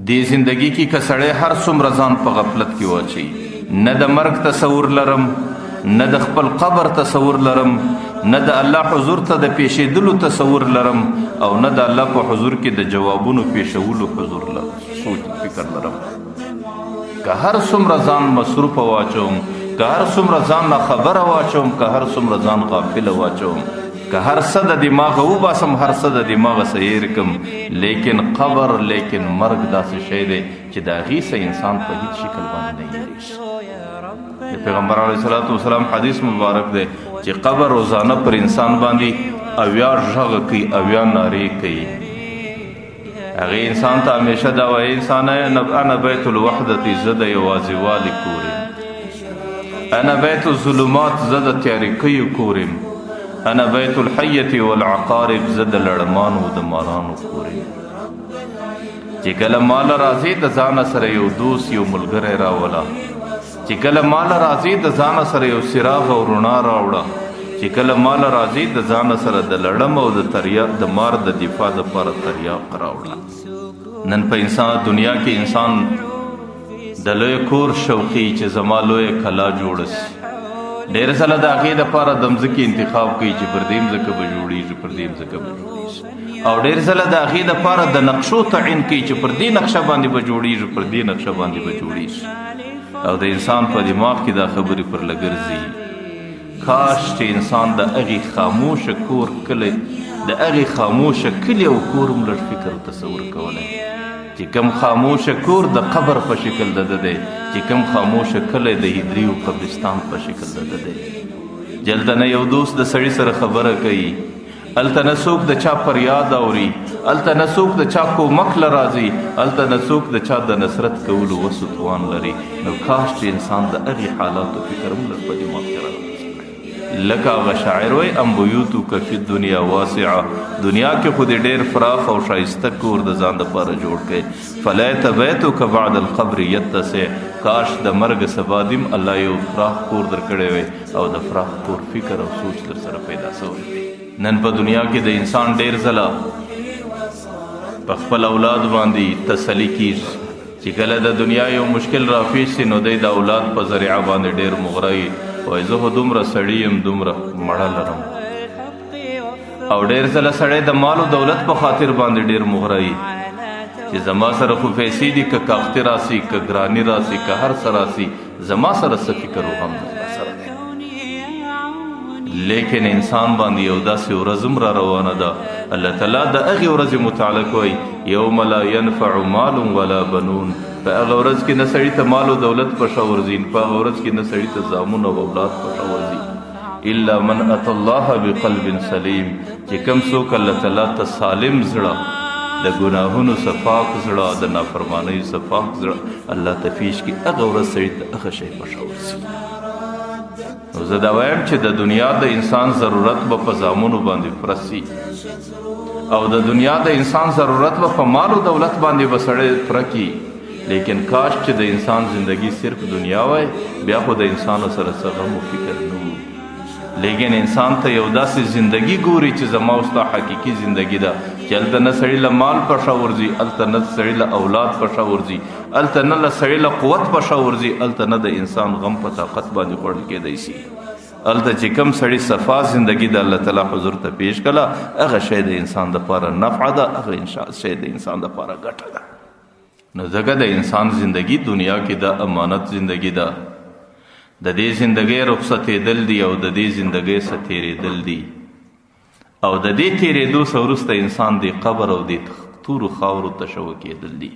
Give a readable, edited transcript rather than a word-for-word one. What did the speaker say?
دې زندگی کې که سړی هر څومره ځان په غفلت کې واچي، نه د مرګ تصور لرم، نه د خپل قبر تصور لرم، نه د الله حضور ته د پیښېدلو تصور لرم، او نه د الله په حضور کې د جوابونو پیښولو حضور لرم، سوچ فکر لرم. که هر څومره ځان مصروف واچوم، که هر څومره ځان نه خبره واچوم، که هر څومره ځان غافل واچوم، که هر څه د دماغه وباسم، هر څه د دماغه سیر کم، لیکن قبر، لیکن مرګ داسې شی دی چې د هغې څه انسان په هیڅ شکل باندې نه هېرېږي. د پیغمبر علیه صلات وسلام حدیث مبارک دی چې قبر روزانه پر انسان باندې 80 غږ کوي، 80 نارې کوي. هغې انسان ته همیشه دا وایي، انسانه انا بیت الوحدة، زه د یوازېوالي کور یم. انا بیت الظلمات، زه د تیاریکیو کور یم. انا بیت الحیة والعقارب، زه د لړمانو د مارانو کور یم. چې کله مال راځي د ځانه سره یو دوست، یو ملګری راوله. چې کله مال راځي د ځانه سره یو څراغ او رڼا راوړه. چې کله مال راځي د ځانه سره د لړم او د مار د دفاع دپاره تریاق راوړه. نن په انسان دنیا کې انسان د لوی کور شوقي چې زما لوی کلا جوړه سي. ډېر ځله د هغې دپاره د مځکې انتخاب کوي چې پر دې مځکه به جوړېږي، پر دې مځکه به جوړېږي. او ډېر ځله د هغې دپاره د نقشو تعین کوي چې پر دې نقشه باندې به جوړېږي، پر دې نقشه باندې به جوړېږي. او د انسان په دماغ کې دا خبرې پر لګرځي. کاش چې انسان د هغې خاموشه کور کلی، د هغې خاموشه کلي او کور هم لږ فکر او تصور کولی، چې کم خاموشه کور د قبر په شکل د ده دی، چې کم خاموشه کلی د هدري او قبرستان په شکل د ده دی. جلته نه یو دوست د سړي سره خبره کوي، هلته نه څوک د چا فریاد اوري، هلته نه څوک د چا کومک له راځي، هلته نه څوک د چا د نصرت کولو وس و توان لري. نو کاش چې انسان د هغې حالاتو فکر هم لږ په دماغ کې راغلی. لکه هغه شاعر وایي، ام بیوتک فی الدنیا واسعه، دنیا کې خو دې ډېر فراخ او ښایسته کور د ځان دپاره جوړ کړئ. فلیت بیتک بعد القبر یتسع، کاش د مرګ سبا دیم الله یو فراخ کور درکړی وی او د فراخ کور فکر او سوچ در سره پیدا سوی وي. نن په دنیا کې د انسان ډېر ځله په خپل اولاد باندې تسلي کیږي چې کله د دنیا یو مشکل راپېښ شي نو دی د اولاد په ذریعه باندې ډېر مغرایي، وایي زه خو دومره سړي یم، دومره مړه لرم. او ډېر ځله سړی د مال او دولت په خاطر باندې ډېر مغرایي چې زما سره خو پیسې دي، که کاختې راسي، که ګراني راسي، که هر څه راسي، زما سره څه فکر و غم زما سره دی. لیکن انسان باندې یو داسې ورځ هم را روانه ده، الله تعالی د هغې ورځې متعلق وایي، یوم لا ینفع مال ولا بنون. په هغه ورځ کې نه سړي ته مال او دولت په شا ورځي، په هغه ورځ کې نه سړي ته زامن او اولاد په شا ورځي، الا من اتى الله بقلب سلیم، چې کوم څوک الله تعالی ته سالم زړه، د ګناهونو صفاک زړه، د نافرمانۍ صفاک زړه الله ته پیش کړي، هغه ورځ سړي ته هغه شی په شا ورځي. نو زه دا وایم چې د دنیا د انسان ضرورت به په زامنو باندې پوره سي، او د دنیا د انسان ضرورت به په مال او دولت باندې به سړی پوره کړي. لیکن کاش چې د انسان زندگی صرف دنیا وای، بیا خو د انسانو سره څه غم و فکر نه و. لیکن انسان ته یو داسې زندگی ګوري چې زما او ستا حقیقي زندگی ده، چې هلته نه سړي له مال په شا ورځي، هلته نه سړي له اولاد په شا ورځي، هلته نه له سړي له قوت په شا ورځي، هلته نه د انسان غم په طاقت باندې خوړل کېدی شي. هلته چې کوم سړي صفا زندگی د الله تعالی حضور ته پیش کړه، هغه شی د انسان دپاره نفع ده، هغه شی د انسان دپاره ګټه ده. نو ځکه د انسان زندگی دنیا کې د امانت زندگی ده، د دې زندگی رخصتېدل دي او د دې زندگی څخه تېرېدل دي، او د دې تېرېدو څخه وروسته انسان د قبر او د تورو خاورو ته شوه کېدل دي.